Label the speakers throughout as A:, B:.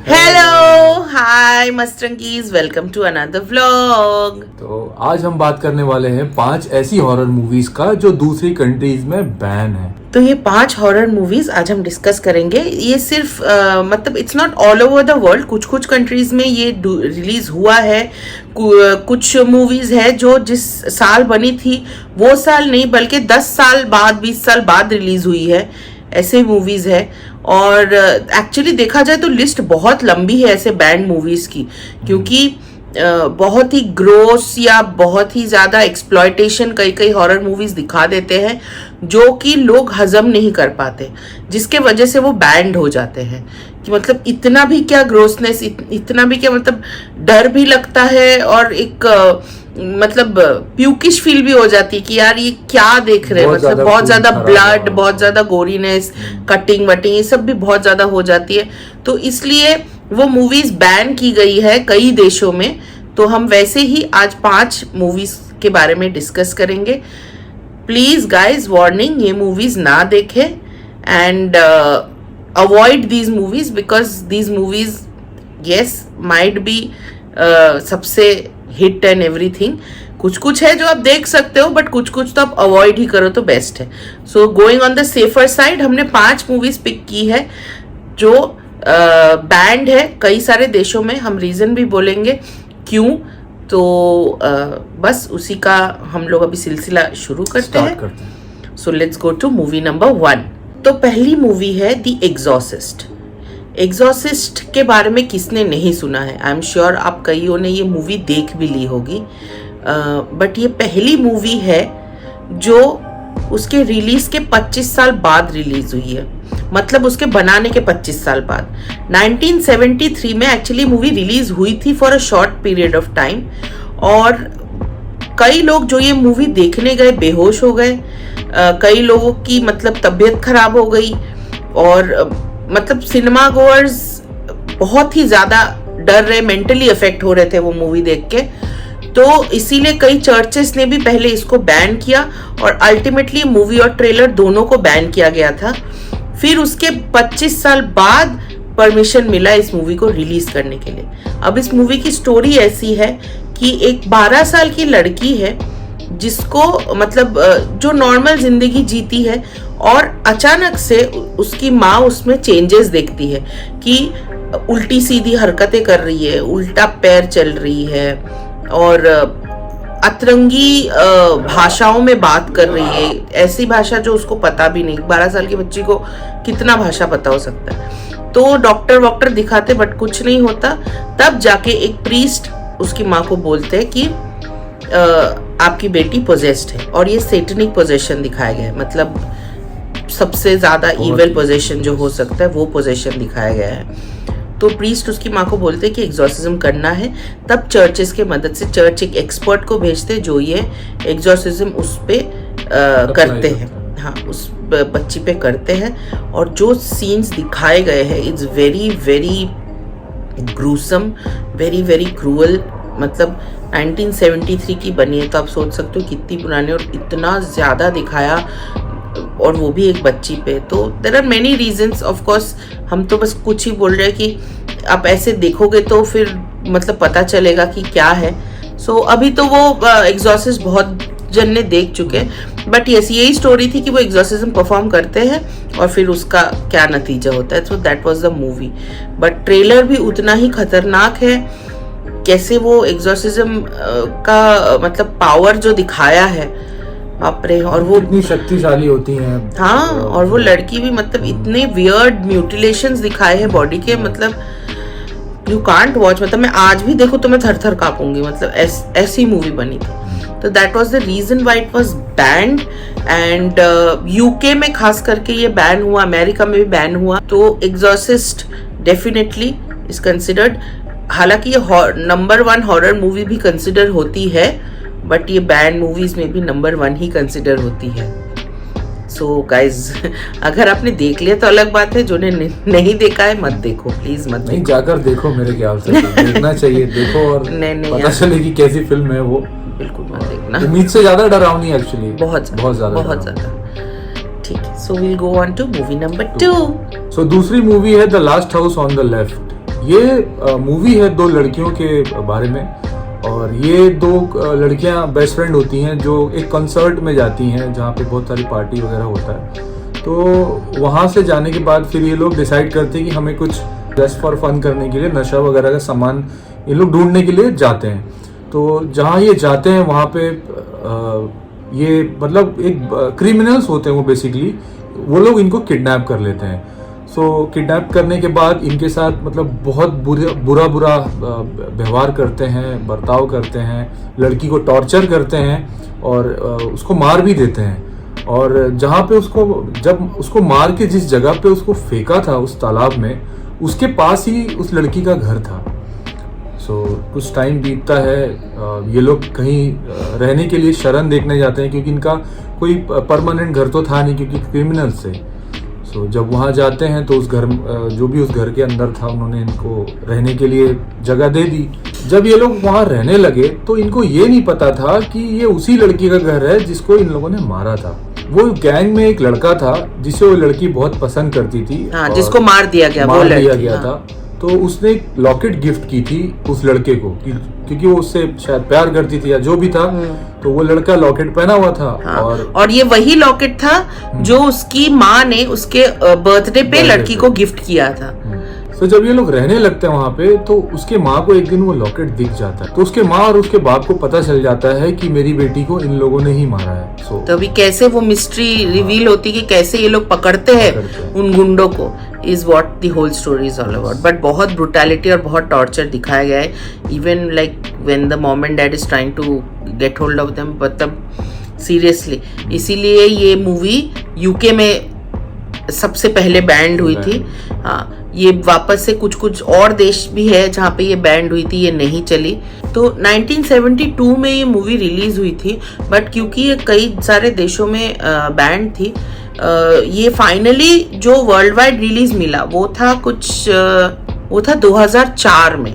A: Hello hi मस्तरंगीज, welcome to another vlog.
B: तो आज हम बात करने वाले हैं 5 ऐसी हॉरर मूवीज का जो दूसरी कंट्रीज में बैन है।
A: तो ये 5 हॉरर मूवीज आज हम डिस्कस करेंगे। ये सिर्फ मतलब it's not all over the world, कुछ कुछ कंट्रीज में ये रिलीज हुआ है। कुछ मूवीज है जो जिस साल बनी थी वो साल नहीं बल्कि 10 साल बाद 20 साल बाद रिलीज हुई है, ऐसे मूवीज है। और एक्चुअली देखा जाए तो लिस्ट बहुत लंबी है ऐसे बैंड मूवीज की, क्योंकि बहुत ही ग्रोस या बहुत ही ज्यादा एक्सप्लॉयटेशन कई कई हॉरर मूवीज दिखा देते हैं जो कि लोग हजम नहीं कर पाते, जिसके वजह से वो बैंड हो जाते हैं। कि मतलब इतना भी क्या ग्रोसनेस, इतना भी क्या, मतलब डर भी लगता है और एक मतलब प्यूकिश फील भी हो जाती है कि यार ये क्या देख रहे हैं। मतलब बहुत ज्यादा ब्लड, बहुत ज्यादा गोरीनेस, कटिंग वटिंग, ये सब भी बहुत ज्यादा हो जाती है। तो इसलिए वो मूवीज बैन की गई है कई देशों में। तो हम वैसे ही आज 5 मूवीज के बारे में डिस्कस करेंगे। प्लीज गाइज, वार्निंग, ये मूवीज ना देखें and avoid these movies because these movies yes might be सबसे हिट एंड एवरीथिंग। कुछ कुछ है जो आप देख सकते हो, बट कुछ कुछ तो आप अवॉइड ही करो तो बेस्ट है। So going on the safer side, हमने 5 मूवीज पिक की है जो बैंड है कई सारे देशों में। हम रीजन भी बोलेंगे क्यों। तो बस उसी का हम लोग अभी सिलसिला शुरू करते हैं। So let's go to movie number 1। तो पहली मूवी है द एग्जॉर्सिस्ट। एग्जॉर्सिस्ट के बारे में किसने नहीं सुना है? आई एम श्योर आप कईयों ने ये मूवी देख भी ली होगी, बट ये पहली मूवी है जो उसके रिलीज के 25 साल बाद रिलीज हुई है। मतलब उसके बनाने के 25 साल बाद 1973 में एक्चुअली मूवी रिलीज हुई थी for a short period of time. और कई लोग जो ये मूवी देखने गए बेहोश हो गए, कई लोगों की मतलब तबीयत खराब हो गई, और मतलब सिनेमा गोअर्स बहुत ही ज्यादा डर रहे, मेंटली अफेक्ट हो रहे थे वो मूवी देख के। तो इसीलिए कई चर्चेस ने भी पहले इसको बैन किया और अल्टीमेटली मूवी और ट्रेलर दोनों को बैन किया गया था। फिर उसके 25 साल बाद परमिशन मिला इस मूवी को रिलीज करने के लिए। अब इस मूवी की स्टोरी ऐसी है कि एक 12 साल की लड़की है जिसको मतलब जो नॉर्मल जिंदगी जीती है, और अचानक से उसकी माँ उसमें चेंजेस देखती है कि उल्टी सीधी हरकतें कर रही है, उल्टा पैर चल रही है, और अतरंगी भाषाओं में बात कर रही है, ऐसी भाषा जो उसको पता भी नहीं। 12 साल की बच्ची को कितना भाषा पता हो सकता है? तो डॉक्टर दिखाते बट कुछ नहीं होता। तब जाके एक प्रीस्ट उसकी माँ को बोलते हैं कि आपकी बेटी पोजेस्ड है, और ये सैटेनिक पोजेशन दिखाया गया है। मतलब सबसे ज्यादा इविल पोजेशन जो हो सकता है वो पोजेशन दिखाया गया है। तो प्रीस्ट उसकी माँ को बोलते हैं कि एग्जॉर्सिज्म करना है। तब चर्चेस के मदद से चर्च एक एक्सपर्ट को भेजते हैं जो ये एग्जॉर्सिज्म उस पे करते हैं, हाँ, उस बच्ची पे करते हैं। और जो सीन्स दिखाए गए हैं it's very very gruesome, very very cruel. मतलब 1973 की बनी है तो आप सोच सकते हो कितनी पुरानी, और इतना ज्यादा दिखाया, और वो भी एक बच्ची पे। तो there are many reasons, of course हम तो बस कुछ ही बोल रहे हैं कि आप ऐसे देखोगे तो फिर मतलब पता चलेगा कि क्या है। सो अभी तो वो एग्जॉर्सिस्ट बहुत जन ने देख चुके हैं, बट यस यही स्टोरी थी कि वो एग्जॉर्सिज्म परफॉर्म करते हैं और फिर उसका क्या नतीजा होता है। So that was the movie. But trailer भी उतना ही खतरनाक है, कैसे वो एग्जॉर्सिज्म का मतलब पावर जो दिखाया है, बाप रे। और वो
B: इतनी शक्तिशाली होती हैं,
A: हाँ, और वो लड़की भी मतलब इतने वियर्ड म्यूटिलेशंस दिखाए हैं बॉडी के, मतलब यू कांट वॉच। मतलब मैं आज भी देखो तो मैं थर थर कांपूंगी। मतलब ऐसी मूवी बनी थी। तो that was the reason why it was banned. And UK में खास करके ये बैन हुआ, अमेरिका में भी बैन हुआ। तो एग्जॉर्सिस्ट डेफिनेटली इज कंसिडर्ड, हालांकि ये नंबर 1 हॉरर मूवी भी कंसिडर होती है, बट ये बैंड मूवीज में भी नंबर 1 ही कंसिडर होती है। सो गाइज, अगर आपने देख लिया तो अलग बात है, जो ने नहीं देखा है मत देखो, प्लीज मत
B: नहीं,
A: देखो।
B: जाकर देखो, मेरे ख्याल से देखना चाहिए। देखो और
A: नहीं
B: पता चले कि कैसी फिल्म है वो।
A: बिल्कुल मत देखना,
B: उम्मीद से ज्यादा डरावनी एक्चुअली,
A: बहुत ज्यादा। ठीक है, so will go on to movie number 2।
B: सो दूसरी मूवी है the last house on the left. ये मूवी है दो लड़कियों के बारे में, और ये दो लड़कियां बेस्ट फ्रेंड होती हैं जो एक कंसर्ट में जाती हैं जहाँ पे बहुत सारी पार्टी वगैरह होता है। तो वहाँ से जाने के बाद फिर ये लोग डिसाइड करते हैं कि हमें कुछ जस्ट फॉर फन करने के लिए नशा वगैरह का सामान ये लोग ढूंढने के लिए जाते हैं। तो जहाँ ये जाते हैं वहाँ पे ये मतलब एक क्रिमिनल्स होते हैं वो बेसिकली, वो लोग इनको किडनैप कर लेते हैं। सो किडनैप करने के बाद इनके साथ मतलब बहुत बुरा व्यवहार करते हैं, बर्ताव करते हैं, लड़की को टॉर्चर करते हैं और उसको मार भी देते हैं। और जहाँ पे जब उसको मार के जिस जगह पे उसको फेंका था उस तालाब में, उसके पास ही उस लड़की का घर था। सो कुछ टाइम बीतता है, ये लोग कहीं रहने के लिए शरण देखने जाते हैं क्योंकि इनका कोई परमानेंट घर तो था नहीं क्योंकि क्रिमिनल से। सो जब वहाँ जाते हैं तो उस घर जो भी उस घर के अंदर था उन्होंने इनको रहने के लिए जगह दे दी। जब ये लोग वहाँ रहने लगे तो इनको ये नहीं पता था कि ये उसी लड़की का घर है जिसको इन लोगों ने मारा था। वो गैंग में एक लड़का था जिसे वो लड़की बहुत पसंद करती थी,
A: जिसको मार दिया गया
B: था। तो उसने एक लॉकेट गिफ्ट की थी उस लड़के को क्योंकि वो उससे शायद प्यार करती थी या जो भी था। तो वो लड़का लॉकेट पहना हुआ था।
A: और ये वही लॉकेट था जो उसकी माँ ने उसके बर्थडे पे लड़की को गिफ्ट किया था।
B: तो जब ये लोग रहने लगते हैं वहाँ पे तो उसके माँ को एक दिन वो लॉकेट दिख जाता है। तो उसके माँ और उसके बाप को पता चल जाता है कि मेरी बेटी को इन लोगों ने ही मारा है।
A: तो अभी कैसे वो मिस्ट्री रिवील होती कि कैसे ये लोग पकड़ते हैं उन गुंडों को, is what the whole story is all about. But बहुत ब्रुटैलिटी और बहुत टॉर्चर दिखाया गया है। Even like when the mom and dad is trying to get hold of them, मतलब सीरियसली। इसीलिए ये मूवी यूके में सबसे पहले बैंड हुई थी। हाँ, ये वापस से कुछ और देश भी है जहाँ पे ये बैंड हुई थी, ये नहीं चली। तो 1972 में ये मूवी रिलीज हुई थी, बट क्योंकि ये कई सारे देशों में बैंड थी, ये फाइनली जो वर्ल्ड वाइड रिलीज मिला वो था 2004 में।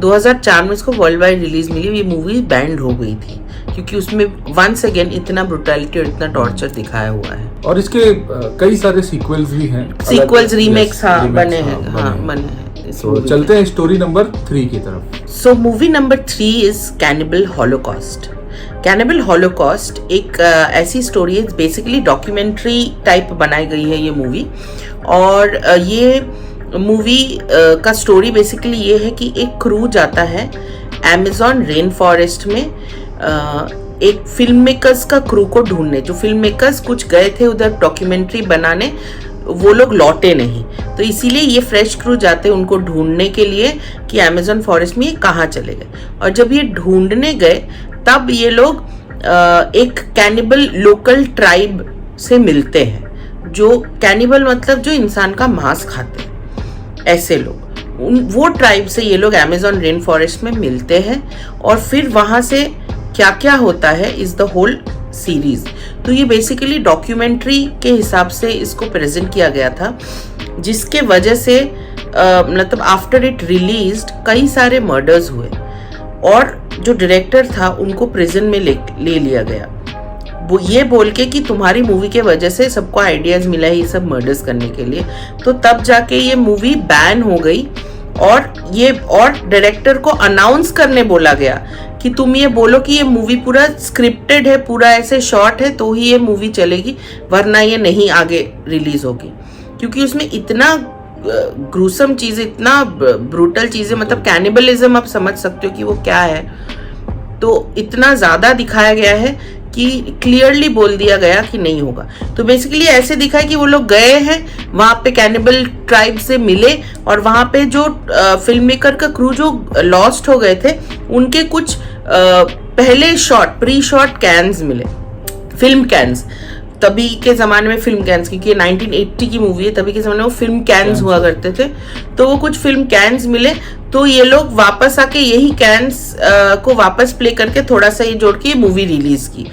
A: 2004 में इसको वर्ल्ड वाइड रिलीज मिली। ये मूवी बैंड हो गई थी क्योंकि उसमें वंस अगेन इतना ब्रुटैलिटी और इतना टॉर्चर दिखाया हुआ है।
B: और इसके कई सारे सीक्वल्स भी हैं,
A: सीक्वल्स रीमेक्स बने हैं।
B: तो चलते हैं स्टोरी नंबर 3 की तरफ।
A: सो movie number 3 is cannibal Holocaust. Cannibal Holocaust एक ऐसी स्टोरी है, बेसिकली डॉक्यूमेंट्री टाइप बनाई गई है ये मूवी। और ये मूवी का स्टोरी बेसिकली ये है कि एक क्रू जाता है अमेज़न रेन फॉरेस्ट में एक फिल्म मेकर्स का क्रू को ढूंढने। जो फिल्म मेकर्स कुछ गए थे उधर डॉक्यूमेंट्री बनाने, वो लोग लौटे नहीं, तो इसीलिए ये फ्रेश क्रू जाते हैं उनको ढूंढने के लिए कि अमेज़न फॉरेस्ट में ये कहाँ चले गए। और जब ये ढूंढने गए तब ये लोग एक कैनिबल लोकल ट्राइब से मिलते हैं। जो कैनिबल मतलब जो इंसान का मांस खाते हैं, ऐसे लोग, वो ट्राइब से ये लोग अमेज़न रेन फॉरेस्ट में मिलते हैं। और फिर वहाँ से क्या क्या होता है इज द होल सीरीज। तो ये बेसिकली डॉक्यूमेंट्री के हिसाब से इसको प्रेजेंट किया गया था, जिसके वजह से मतलब आफ्टर इट रिलीज्ड कई सारे मर्डर्स हुए और जो डायरेक्टर था उनको प्रिजन में ले लिया गया, वो ये बोल के कि तुम्हारी मूवी के वजह से सबको आइडियाज मिला है ये सब मर्डर्स करने के लिए। तो तब जाके ये मूवी बैन हो गई और डायरेक्टर को अनाउंस करने बोला गया कि तुम ये बोलो कि ये मूवी पूरा स्क्रिप्टेड है, पूरा ऐसे शॉर्ट है, तो ही ये मूवी चलेगी, वरना ये नहीं आगे रिलीज होगी। क्योंकि उसमें इतना ग्रूसम चीजें, इतना ब्रूटल चीजें, मतलब कैनिबलिज्म आप समझ सकते हो कि वो क्या है, तो इतना ज्यादा दिखाया गया है कि क्लियरली बोल दिया गया कि नहीं होगा। तो बेसिकली ऐसे दिखा है कि वो लोग गए हैं वहां पे, कैनिबल ट्राइब से मिले और वहां पे जो फिल्म मेकर का क्रू जो लॉस्ट हो गए थे उनके कुछ पहले प्री शॉट कैन्स मिले, फिल्म कैन्स। तभी के ज़माने में फिल्म कैन्स, क्योंकि 1980 की मूवी है, तभी के ज़माने में वो फिल्म कैन्स हुआ करते थे, तो वो कुछ फिल्म कैन्स मिले। तो ये लोग वापस आके यही कैन्स को वापस प्ले करके थोड़ा सा ये जोड़ के ये मूवी रिलीज की।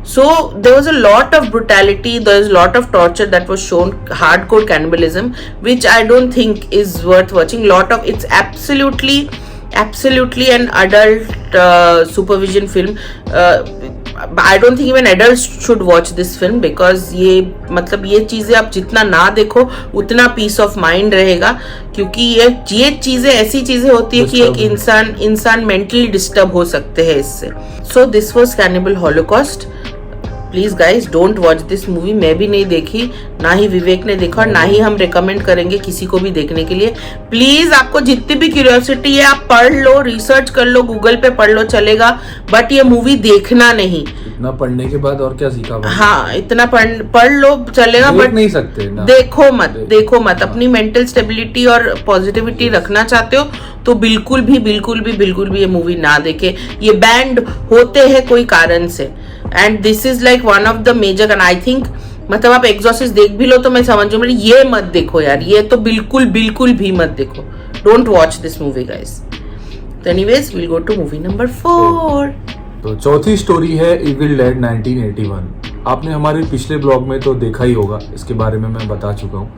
A: So there was a lot of brutality, there was a lot of torture that was shown, hardcore cannibalism, which I don't think is worth watching. It's absolutely an adult supervision film. I don't think even adults should watch this film, because ये मतलब ये चीजें आप जितना ना देखो उतना piece of mind रहेगा, क्योंकि ये चीजें ऐसी चीजें होती है कि एक इंसान मेंटली डिस्टर्ब हो सकते हैं इससे. So this was cannibal Holocaust. Please guys don't watch this movie. मैं भी नहीं देखी, ना ही विवेक ने देखा, और ना ही हम रिकमेंड करेंगे किसी को भी देखने के लिए. प्लीज आपको जितनी भी क्यूरियोसिटी है आप पढ़ लो, रिसर्च कर लो, गूगल पे पढ़ लो, चलेगा, बट ये मूवी देखना नहीं.
B: इतना पढ़ने के बाद और क्या सीखा?
A: हाँ, इतना पढ़ लो चलेगा, बट
B: नहीं सकते ना.
A: देखो मत. अपनी मेंटल स्टेबिलिटी और पॉजिटिविटी रखना चाहते हो तो बिल्कुल भी ये मूवी ना देखे. ये बैंड होते हैं कोई कारण से, and this is like one of the major. And I think मतलब आप एग्जॉर्सिस्ट देख भी लो तो मैं समझू, मेरी ये मत देखो यार, ये तो बिल्कुल भी मत देखो. Don't watch this movie guys. तो anyways we'll go to movie number 4.
B: तो चौथी स्टोरी है इविल डेड 1981. आपने हमारे पिछले ब्लॉग में तो देखा ही होगा, इसके बारे में मैं बता चुका हूँ,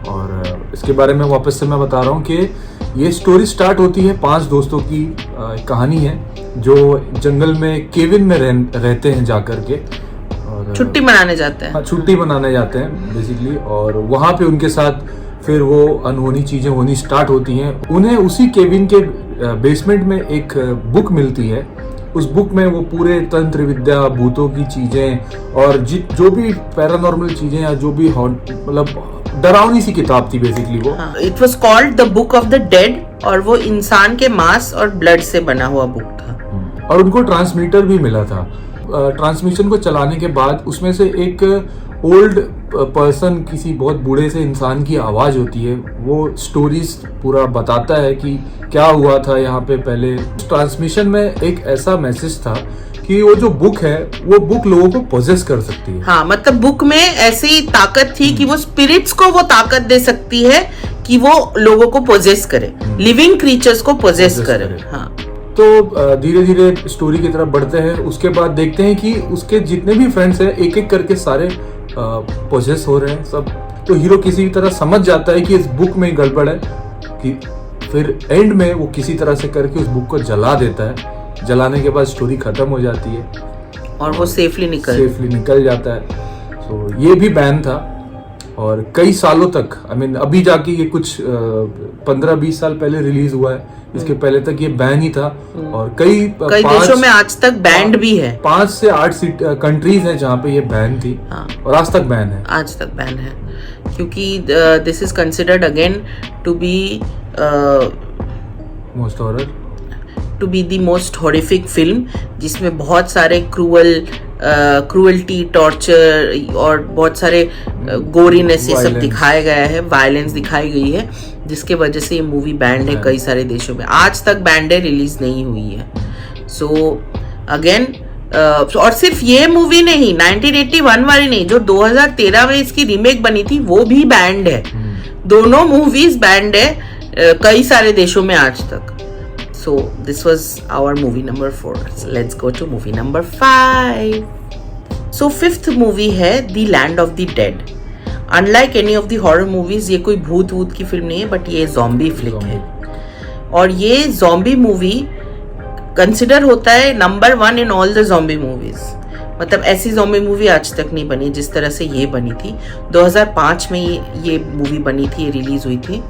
B: और इसके बारे में वापस से मैं बता रहा हूँ कि ये स्टोरी स्टार्ट होती है 5 दोस्तों की कहानी है जो जंगल में केविन में रहते हैं जाकर के, और
A: छुट्टी मनाने जाते हैं.
B: हाँ, छुट्टी मनाने जाते हैं बेसिकली, और वहाँ पे उनके साथ फिर वो अनहोनी चीजें होनी स्टार्ट होती हैं. उन्हें उसी केविन के बेसमेंट में एक बुक मिलती है. उस बुक में वो पूरे तंत्र विद्या, भूतों की चीजें और जो भी पैरानॉर्मल चीजें या जो भी मतलब डरावनी सी किताब थी बेसिकली वो.
A: It was called the book of the dead, और वो इंसान के मांस और ब्लड से बना हुआ बुक था.
B: और उनको ट्रांसमीटर भी मिला था. ट्रांसमिशन को चलाने के बाद उसमें से एक ओल्ड पर्सन, किसी बहुत बूढ़े से इंसान की आवाज होती है. वो स्टोरीज पूरा बताता है कि क्या हुआ था यहाँ पे पहले. ट्रांसमिशन में एक ऐसा मैसेज था कि वो जो बुक है वो बुक लोगों को पोजेस कर सकती है.
A: हाँ, मतलब बुक में ऐसी ताकत थी कि वो स्पिरिट्स को वो ताकत दे सकती है कि वो लोगों को पोजेस करे, लिविंग क्रीचर्स को पोजेस करे. हाँ,
B: तो धीरे धीरे स्टोरी की तरफ बढ़ते हैं. उसके बाद देखते हैं कि उसके जितने भी फ्रेंड्स हैं एक एक करके सारे पोजेस हो रहे हैं सब. तो हीरो किसी तरह समझ जाता है कि इस बुक में गड़बड़ है, कि फिर एंड में वो किसी तरह से करके उस बुक को जला देता है. जलाने के बाद स्टोरी खत्म हो जाती है
A: और वो सेफली
B: निकल जाता है. तो ये भी बैन था, और कई सालों तक अभी जाके ये कुछ 15-20 साल पहले रिलीज हुआ है. इसके पहले तक ये बैन ही था, और कई
A: देशों में आज तक बैंड भी है.
B: 5 से 8 कंट्रीज हैं जहाँ पे ये बैन थी.
A: हाँ.
B: और आज तक बैन है.
A: क्योंकि this is considered again to be the most horrific film, जिसमें बहुत सारे क्रूअल्टी, टॉर्चर और बहुत सारे गोरीनेस ये सब दिखाया गया है, वायलेंस दिखाई गई है, जिसके वजह से ये मूवी बैंड है कई सारे देशों में. आज तक बैंड है, रिलीज नहीं हुई है. सो अगेन और सिर्फ ये मूवी नहीं, 1981 वाली नहीं, जो 2013 में इसकी रीमेक बनी थी वो भी बैंड है. दोनों मूवीज बैंड है कई सारे देशों में आज तक. So this was our movie number 4. So let's go to movie number 5. So 5th movie है The Land of the Dead. Unlike any of the horror movies, ये कोई भूत की फिल्म नहीं है, बट ये zombie flick है. और ये zombie movie कंसिडर होता है number 1 in all the zombie movies. मतलब ऐसी zombie movie आज तक नहीं बनी जिस तरह से ये बनी थी. 2005 में ये मूवी बनी थी, ये रिलीज हुई थी.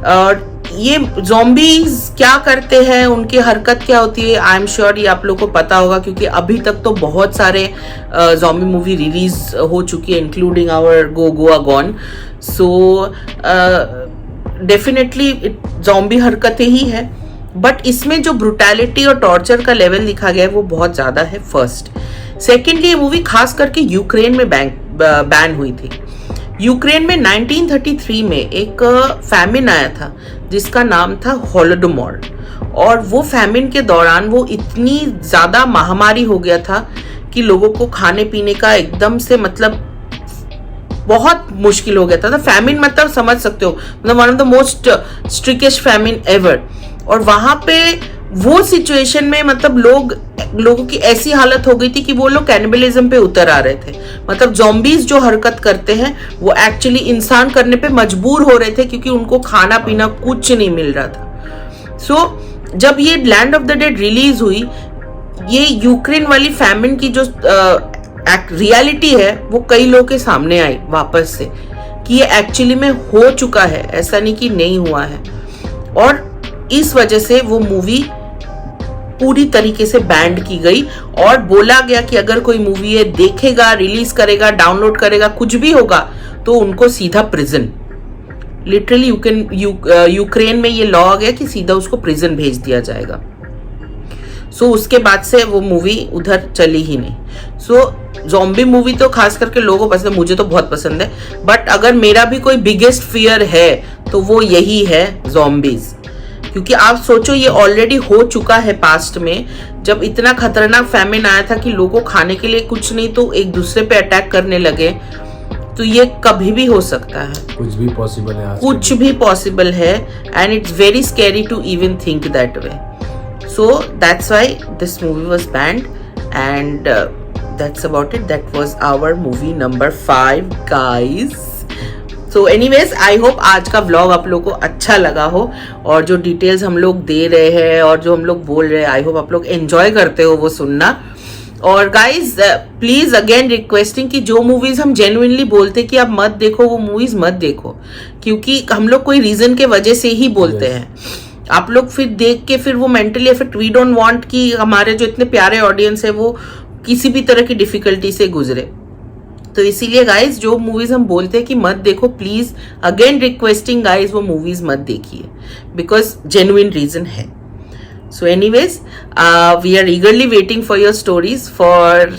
A: और ये zombies क्या करते हैं, उनकी हरकत क्या होती है, आई एम श्योर ये आप लोग को पता होगा, क्योंकि अभी तक तो बहुत सारे zombie मूवी रिलीज हो चुकी है, including our Goa gone. So definitely zombie हरकतें ही है, बट इसमें जो ब्रुटैलिटी और टॉर्चर का लेवल लिखा गया है वो बहुत ज्यादा है. फर्स्ट. सेकेंडली ये मूवी खास करके यूक्रेन में बैन हुई थी. यूक्रेन में 1933 में एक फैमिन आया था जिसका नाम था हॉलोडोमोर, और वो फैमिन के दौरान वो इतनी ज्यादा महामारी हो गया था कि लोगों को खाने पीने का एकदम से मतलब बहुत मुश्किल हो गया था. फैमिन मतलब समझ सकते हो, मतलब one of the most strictest famine ever. और वहां पे वो सिचुएशन में मतलब लोगों की ऐसी हालत हो गई थी कि वो लोग कैनिबलिज्म पे उतर आ रहे थे. मतलब zombies जो हरकत करते हैं वो एक्चुअली इंसान करने पे मजबूर हो रहे थे, क्योंकि उनको खाना पीना कुछ नहीं मिल रहा था. सो जब ये land of the dead release हुई, ये यूक्रेन वाली फैमिन की जो रियलिटी है वो कई लोगों के सामने आई वापस से कि ये एक्चुअली में हो चुका है, ऐसा नहीं कि नहीं हुआ है। और इस वजह से वो मूवी पूरी तरीके से बैंड की गई और बोला गया कि अगर कोई मूवी ये देखेगा, रिलीज करेगा, डाउनलोड करेगा, कुछ भी होगा तो उनको सीधा प्रिजन, लिटरली यूक्रेन में ये लॉ आ गया कि सीधा उसको प्रिजन भेज दिया जाएगा। सो उसके बाद से वो मूवी उधर चली ही नहीं। सो ज़ॉम्बी मूवी तो खास करके लोगों को पसंद है, मुझे तो बहुत पसंद है, बट अगर मेरा भी कोई बिगेस्ट फियर है तो वो यही है, ज़ॉम्बीज। क्योंकि आप सोचो ये ऑलरेडी हो चुका है पास्ट में, जब इतना खतरनाक फैमिन आया था कि लोगों खाने के लिए कुछ नहीं तो एक दूसरे पे अटैक करने लगे। तो ये कभी भी हो सकता है,
B: कुछ भी पॉसिबल है,
A: कुछ भी पॉसिबल है, and it's very scary to even think that way. So that's why this movie was banned and that's about it. That was our movie number 5 guys. So anyways I hope आज का vlog आप लोगों को अच्छा लगा हो, और जो डिटेल्स हम लोग दे रहे हैं और जो हम लोग बोल रहे हैं, आई होप आप लोग एंजॉय करते हो वो सुनना। और गाइज प्लीज अगेन रिक्वेस्टिंग कि जो मूवीज हम जेन्युइनली बोलते कि आप मत देखो, वो मूवीज मत देखो, क्योंकि हम लोग कोई रीजन के वजह से ही बोलते हैं। आप लोग फिर देख के फिर वो mentally effect, we don't want कि हमारे जो इतने प्यारे ऑडियंस है वो किसी भी तरह की डिफिकल्टी से गुजरे। तो इसीलिए गाइज जो मूवीज हम बोलते हैं कि मत देखो, प्लीज अगेन रिक्वेस्टिंग गाइज वो मूवीज मत देखिए, बिकॉज जेन्युइन रीजन है। So anyways we are eagerly waiting for your stories, for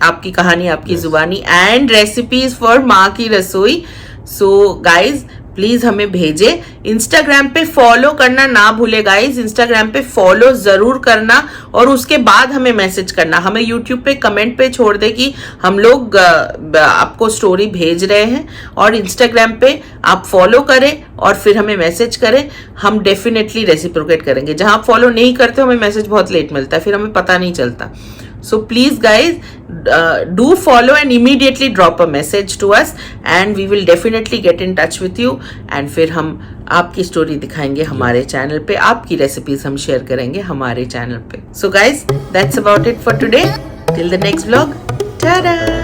A: आपकी कहानी, आपकी जुबानी एंड रेसिपीज फॉर माँ की रसोई। सो गाइज प्लीज हमें भेजे। इंस्टाग्राम पे फॉलो करना ना भूले गाइज, इंस्टाग्राम पे फॉलो जरूर करना और उसके बाद हमें मैसेज करना। हमें यूट्यूब पे कमेंट पे छोड़ दे कि हम लोग आपको स्टोरी भेज रहे हैं, और इंस्टाग्राम पे आप फॉलो करें और फिर हमें मैसेज करें, हम डेफिनेटली रेसिप्रोकेट करेंगे। जहां आप फॉलो नहीं करते हमें मैसेज बहुत लेट मिलता है, फिर हमें पता नहीं चलता। So please guys do follow and immediately drop a message to us and we will definitely get in touch with you, and फिर हम आपकी स्टोरी दिखाएंगे हमारे चैनल पे, आपकी रेसिपीज हम शेयर करेंगे हमारे चैनल पे। So guys that's about it for today, till the next vlog, ta-da!